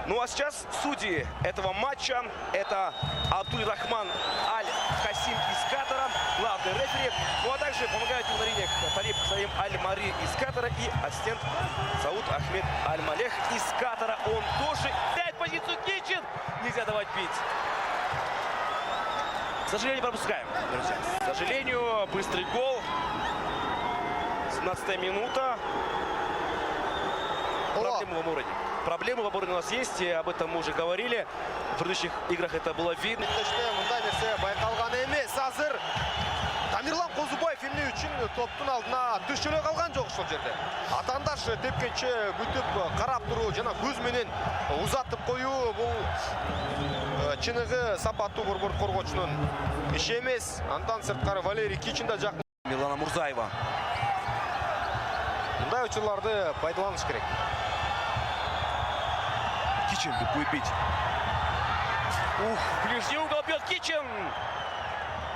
Ну а сейчас судьи этого матча — это Абдуль-Рахман Аль-Хасим из Катара, главный рефери. Ну а также помогают ему на линиях Талиб Саим Аль-Мари из Катара и ассистент Сауд Ахмед Аль-Малех из Катара. Он тоже теряет позицию. Кичин! Нельзя давать бить. К сожалению, пропускаем, друзья. К сожалению, быстрый гол. 17-я минута. Проблемы в обороне. Проблемы в обороне у нас есть, и об этом мы уже говорили. В предыдущих играх это было видно. Тамирлан Козубаев эмне үчүн топтун алдына түшөлө калган жок ушул жерде. Атандаш тепкенче күтүп карап туруу жана көз менен узатып коюу бул чыныгы сапаттуу борбордук коргоочунун иши эмес. Андан сырткары Валерий Кичин да жакын. Милана Мурзаева. Мындай учурларды пайдаланыш керек. Кичин будет бить. Ух, ближний угол бьет Кичин.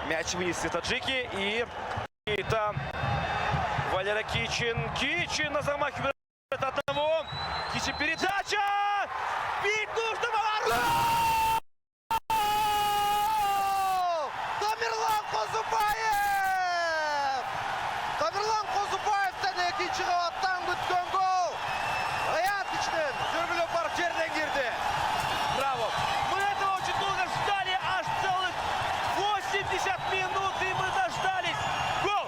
Мяч вынесли таджики, и это Валера Кичин. Кичин на замахе от одного. Кичин передача. Бить нужно Валеру. Тамирлан Козубаев! Тамирлан Козубаевтан экинчи кабаттан күткөн гол. Аят ичинен жүргүлөп барып жерден кирди. Браво. Мы этого очень долго ждали, аж целых 80 минут, и мы дождались. Гол.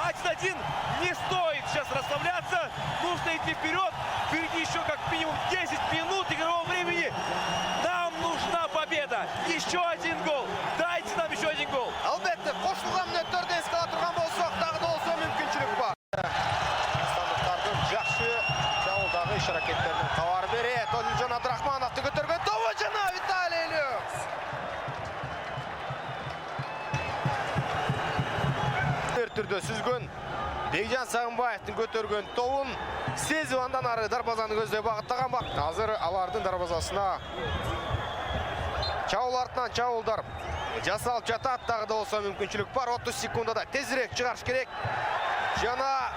1-1. Не стоит сейчас расслабляться. Нужно идти вперед. Впереди еще как минимум 10 минут игрового времени. Нам нужна победа. Еще один гол. Дайте нам еще один гол. Албетте, кошулган мүнөттөрдө эске ала турган болсок, дагы да болсо мүмкүнчүлүк бар. Стандартардын жакшы жабылдагы иш аракеттеринен кабар берет. Олжон Абдрахмановду көтөргөн тобу жана Виталий Люкс. Түрдө сүзгөн Бекжан Сагынбаевдин көтөргөн тобун сезип андан ары дарбазаны көздөй багыттаган бак. Азыр алардын дарбазасына чабуул артынан чабуулдар жасалып жатат. Дагы да болсо мүмкүнчүлүк бар. 30 секундада тезирээк чыгарыш керек. Жана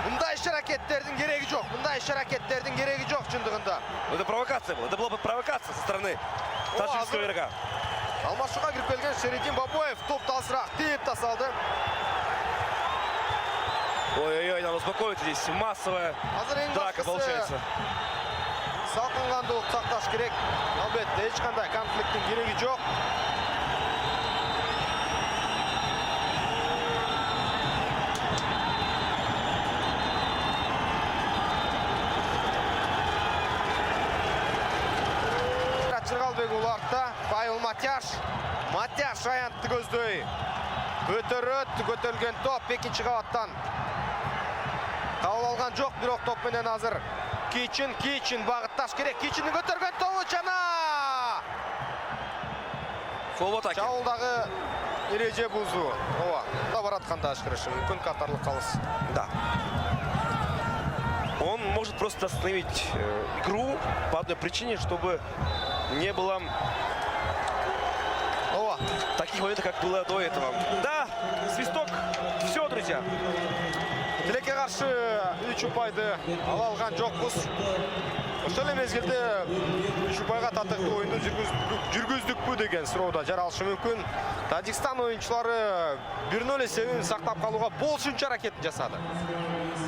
мындай иш аракеттердин кереги жок. Мындай иш аракеттердин кереги жок чындыгында. Это провокация была. Это была провокация со стороны таджикского игрока. Алмашуга кирип келген Шеридин Бабоев топты алсыраак тийип тасталды. Ой-ой-ой, надо успокоиться, здесь массовая драка получается. Салкынгандуулук сакташ керек. Албетте эч кандай конфликттин кереги жок. Чыргалбек уларда Павел Матяш. Матяш аянтты көздөй. Көтөрөт, көтөрүлгөн топ экинчи кабаттан. Кабыл алган жок, бирок топ менен азыр Кичин багытташ керек. Кичиндин көтөргөн тобу жана Фол атаки. чабуулдагы эреже бузуу. Ооба, да баратканда ашкырышы мүмкүн катарлык калыс. Да. Он может просто остановить игру по одной причине, чтобы не было таких моментов, как было до этого. Да, свисток. Все, друзья. Тилекке каршы 3 упайды ала алган жокпуз. Ошол эле мезгилде 3 упайга татыктуу оюнду жүргүздүкпү деген суроодо жаралышы мүмкүн. Тажикстан оюнчулары 1-0 эсебин сактап калууга болушунча аракетин жасады.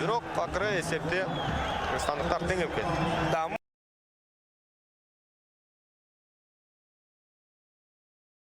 Бирок акыры эсепте кыргызстандыктар теңеп кетти. Да.